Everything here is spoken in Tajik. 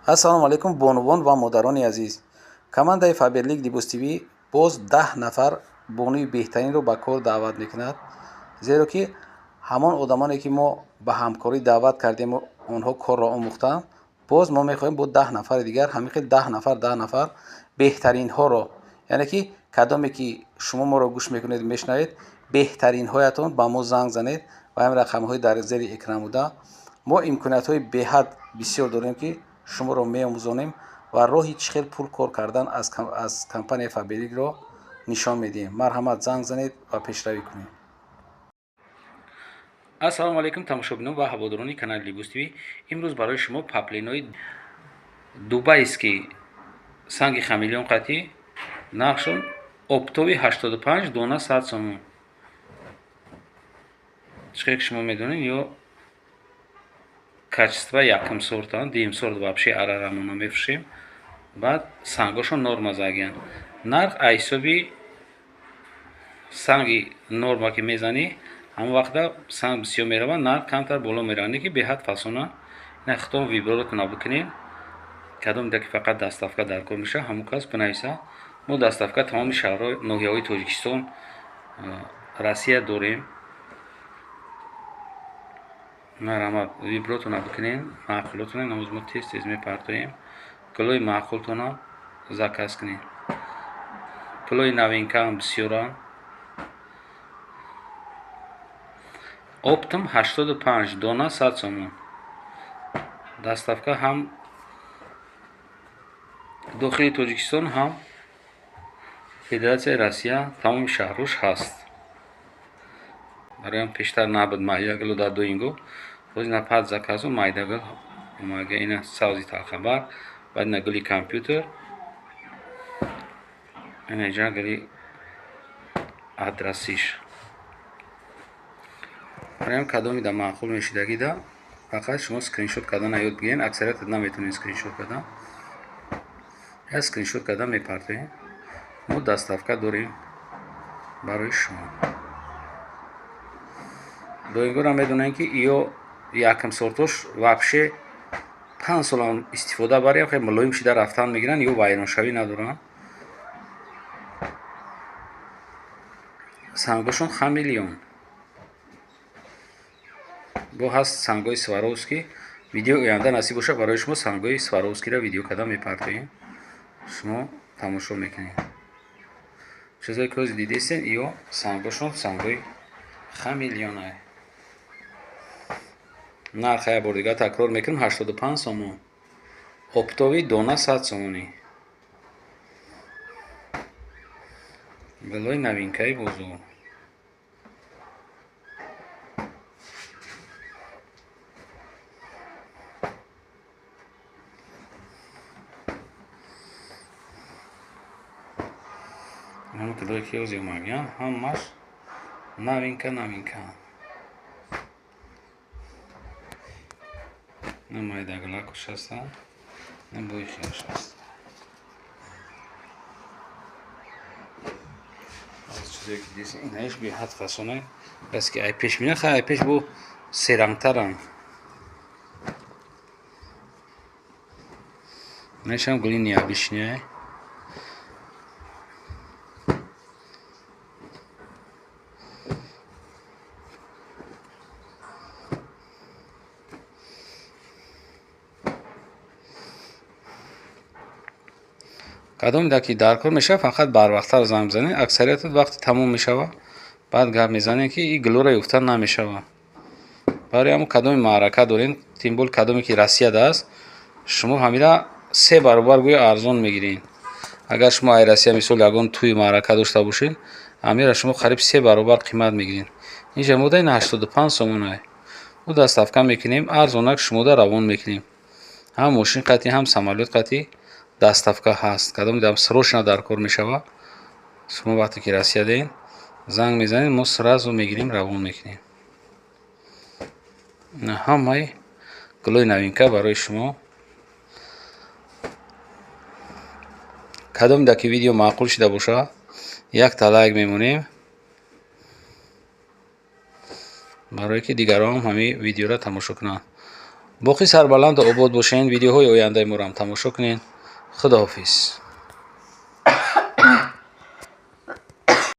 ассалому алайкум бонувон ва модарони азиз. Командаи Фаберлиг Дибустивӣ боз 10 нафар бонуи беҳтаринро ба кор даъват мекунад, зеро ки ҳамон одамоне ки мо ба ҳамкорӣ даъват кардему онҳо корро омӯхтанд, боз мо мехоҳем бо 10 нафари дигар ҳамин 10 нафар беҳтаринҳоро, яъне ки кадоме ки шумо моро гӯш мекунед мешунавед, беҳтаринҳоятон ба мо занг занед ва ҳамин рақамҳои дар зери экран буда. мо имкониятҳои беҳад бисёр дорем ки шуморо меомӯзонем ва роҳи чӣ хел пул кор кардан аз компанияи Фаберлигро нишон медиҳем. Марҳамат, занг занед ва пешравӣ кунед. ассалому алайкум тамошобинон ва ҳаводорони канали Libus TV. имрӯз барои шумо паплинои дубайский санги хамелеон қатӣ нақшон оптови 85 дона 100 сомон. чиқе ки шумо медонед ё качества якум сортан, дим сорт вообще арарамона мефушем. баъд сангошон норма загиян. нарх аз ҳисоби санги норма ки мезанӣ ҳамон вақта санг бисёр мерава, нарх камтар боло мерава, не ки беҳад фасона. ина хитом вибророту набукунем. кадом да ки фақат даставка дар кор меша, ҳамон кас бинависа. мо даставка тамоми шаҳрҳои ноҳияҳои Тоҷикистон, Россия дорем. марҳамат, вибророту набукунем, маъқулотона намоз мо тез тез мепартоем. пулои маъқултона заказ кунем. пулои новинкаам бисёран. оптом 85 дона 100 сомон. даставка ҳам дохили Тоҷикистон, ҳам Федератсияи Россия тамоми шаҳрҳош ҳаст. бароям пештар набуд майдагало дар доинго. боз ина пад заказу майдагал омага, ина савзи талхабар, баъд ина гули компютер, ина иҷа гули адрасиш. бароям кадоми да маъқул мешидагида фақат шумо скриншот кардан ёд бигирен. аксарият наметонед скриншот кардан. я скриншот кардан мепартоем. мо даставка дорем барои шумо. доингора медонем ки ё якум сортош вообще 5 солам истифода барем хеле мулоим шида рафтан мегиранд, ё вайроншавӣ надоранд. сангошон хамелеон. бо ҳаст сангҳои Сваровский. видео оянда насиб боша барои шумо сангҳои Сваровскийро видео кардан мепартоем. шумо тамошо мекунед. чизое ки ҳозир дидестен, ё сангошон сангҳои хамелеонае. нарх я бор дигар такрор мекунем, 85 сомон. оптови дона 100 сомонӣ. гулои новинкаи бозор. ҳамон кадое ки ҳозир омагиян ҳамаш новинка. намайдагалакуш ҳастан, набоихиаш ҳаст. чизое ки дидестен инаиш беҳад фасона. басе ки ай пеш бинед, хай ай пеш бо серангтаранд. инашам гули необычняе. кадоме да ки дар кор мешава, фақат барвақттар занг бизанед. аксарият вақти тамом мешава, баъд гап мезанем ки и гулоро ёфта намешава. барои ҳамон кадоми маърака дорем, тимбол кадоме ки Россияда аст, шумо ҳамира 3 баробар гӯё арзон мегиред. агар шумо ай Россия мисол ягон тӯи маърака дошта бошед, ҳамира шумо қариб 3 баробар қимат мегиред. инҷа мода ин 85 сомон ай. мо даставка мекунем, арзонак шумода равон мекунем. ҳам мошин қатӣ, ҳам самолёт қатӣ даставка ҳаст. кадоме дам срочно дар кор мешава. шумо вақте ки Россия ден занг мезанед, мо сразу мегирем, равон мекунем. ҳамаи гулои новинка барои шумо. кадоме да ки видео маъқул шуда боша, якта лайк мемонем, барое ки дигарон ҳамин видеоро тамошо кунанд. боқӣ сарбаланду обод бошед. видеоҳои ояндаи моро ҳам тамошо кунед. худоҳофиз.